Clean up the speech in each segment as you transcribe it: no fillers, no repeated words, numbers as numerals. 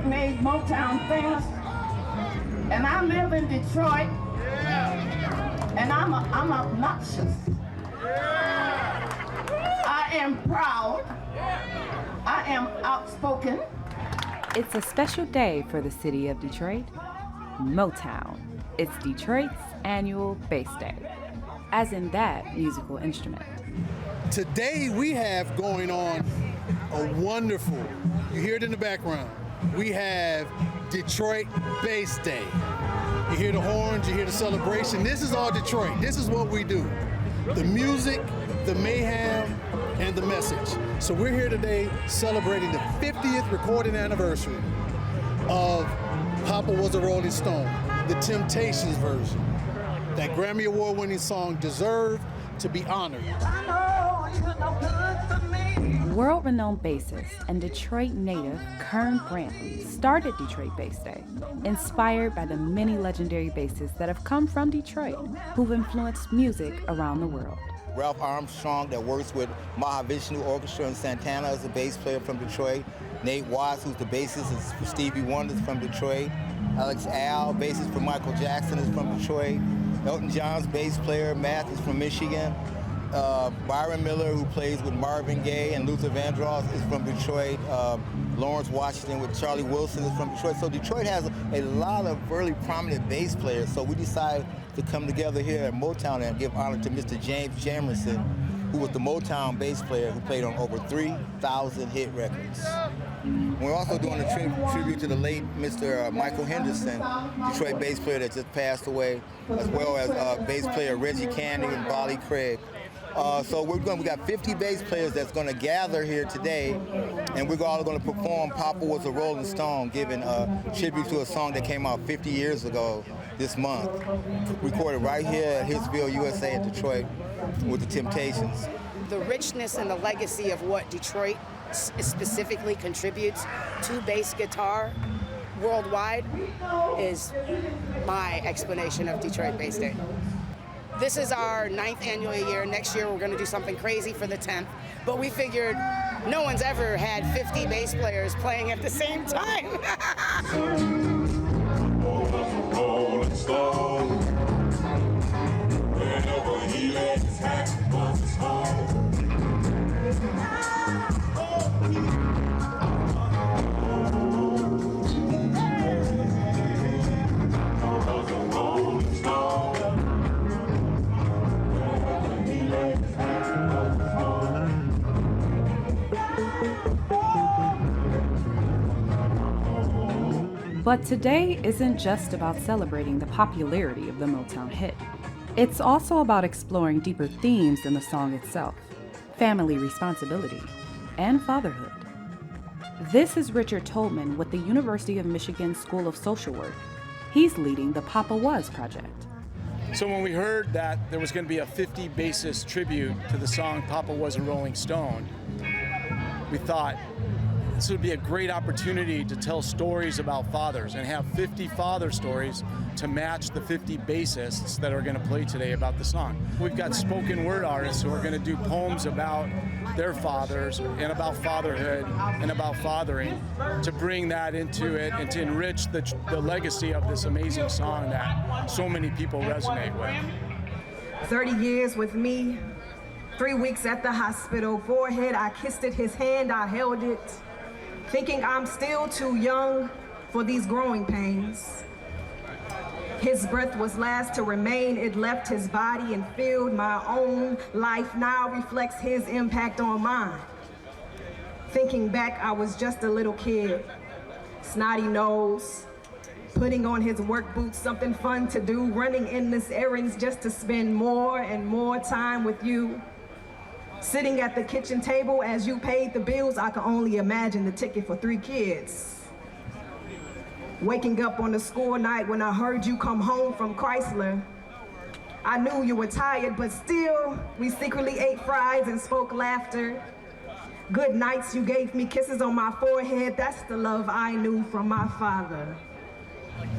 Detroit made Motown famous, and I live in Detroit, and I'm obnoxious. I am proud. I am outspoken. It's a special day for the city of Detroit. Motown. It's Detroit's annual bass day, as in that musical instrument. Today we have going on a wonderful, you hear it in the background, we have Detroit Bass Day. You hear the horns, you hear the celebration. This is all Detroit. This is what we do. The music, the mayhem, and the message. So we're here today celebrating the 50th recording anniversary of Papa Was A Rollin Stone, the Temptations version. That Grammy Award-winning song deserved to be honored. World-renowned bassist and Detroit native Kern Brantley started Detroit Bass Day, inspired by the many legendary bassists that have come from Detroit, who've influenced music around the world. Ralph Armstrong, that works with Mahavishnu Orchestra in Santana, is a bass player from Detroit. Nate Watts, who's the bassist for Stevie Wonder, is from Detroit. Alex Al, bassist for Michael Jackson, is from Detroit. Elton John's bass player, Matt, is from Michigan. Byron Miller, who plays with Marvin Gaye and Luther Vandross, is from Detroit. Lawrence Washington with Charlie Wilson is from Detroit. So Detroit has a lot of really prominent bass players. So we decided to come together here at Motown and give honor to Mr. James Jamerson, who was the Motown bass player who played on over 3,000 hit records. We're also doing a tribute to the late Mr. Michael Henderson, Detroit bass player that just passed away, as well as bass player Reggie Candy and Bolly Craig. So we got 50 bass players that's going to gather here today, and we're all going to perform Papa Was A Rollin Stone, giving a tribute to a song that came out 50 years ago this month, recorded right here at Hitsville, USA in Detroit with the Temptations. The richness and the legacy of what Detroit specifically contributes to bass guitar worldwide is my explanation of Detroit Bass Day. This is our 9th annual year. Next year we're going to do something crazy for the 10th. But we figured no one's ever had 50 bass players playing at the same time. Rolling Stone. Whenever he let his hat was his home. But today isn't just about celebrating the popularity of the Motown hit. It's also about exploring deeper themes in the song itself: family responsibility and fatherhood. This is Richard Tolman with the University of Michigan School of Social Work. He's leading the Papa Was project. So when we heard that there was going to be a 50 bassist tribute to the song Papa Was A Rolling Stone, we thought this would be a great opportunity to tell stories about fathers and have 50 father stories to match the 50 bassists that are going to play today about the song. We've got spoken word artists who are going to do poems about their fathers and about fatherhood and about fathering, to bring that into it and to enrich the legacy of this amazing song that so many people resonate with. 30 years with me, 3 weeks at the hospital, forehead, I kissed it, his hand, I held it, thinking I'm still too young for these growing pains. His breath was last to remain, it left his body and filled my own life, now reflects his impact on mine. Thinking back, I was just a little kid, snotty nose, putting on his work boots, something fun to do, running endless errands just to spend more and more time with you. Sitting at the kitchen table as you paid the bills, I could only imagine the ticket for 3 kids. Waking up on the school night when I heard you come home from Chrysler. I knew you were tired, but still, we secretly ate fries and spoke laughter. Good nights, you gave me kisses on my forehead. That's the love I knew from my father.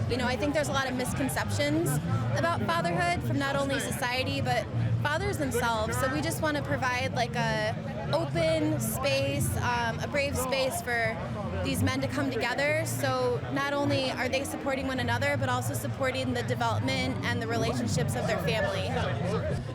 You know, I think there's a lot of misconceptions about fatherhood from not only society, but fathers themselves. So we just want to provide like a open space, a brave space for these men to come together. So not only are they supporting one another, but also supporting the development and the relationships of their family.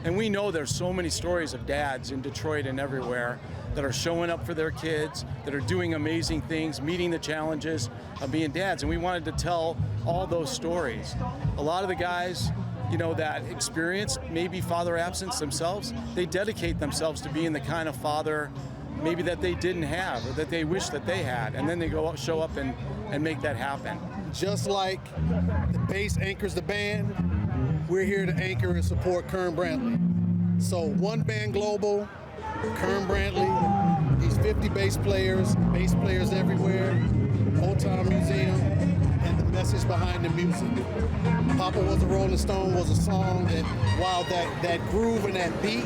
And we know there's so many stories of dads in Detroit and everywhere that are showing up for their kids, that are doing amazing things, meeting the challenges of being dads. And we wanted to tell all those stories. A lot of the guys, you know, that experience maybe father absence themselves, they dedicate themselves to being the kind of father maybe that they didn't have or that they wish that they had. And then they go show up and make that happen. Just like the bass anchors the band, we're here to anchor and support Kern Brantley. So one band global, Kern Brantley, these 50 bass players everywhere, Motown Museum, and the message behind the music. Papa Was A Rollin Stone was a song that, while that groove and that beat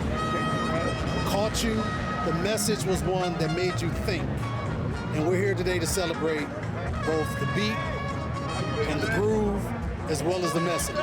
caught you, the message was one that made you think. And we're here today to celebrate both the beat and the groove, as well as the message.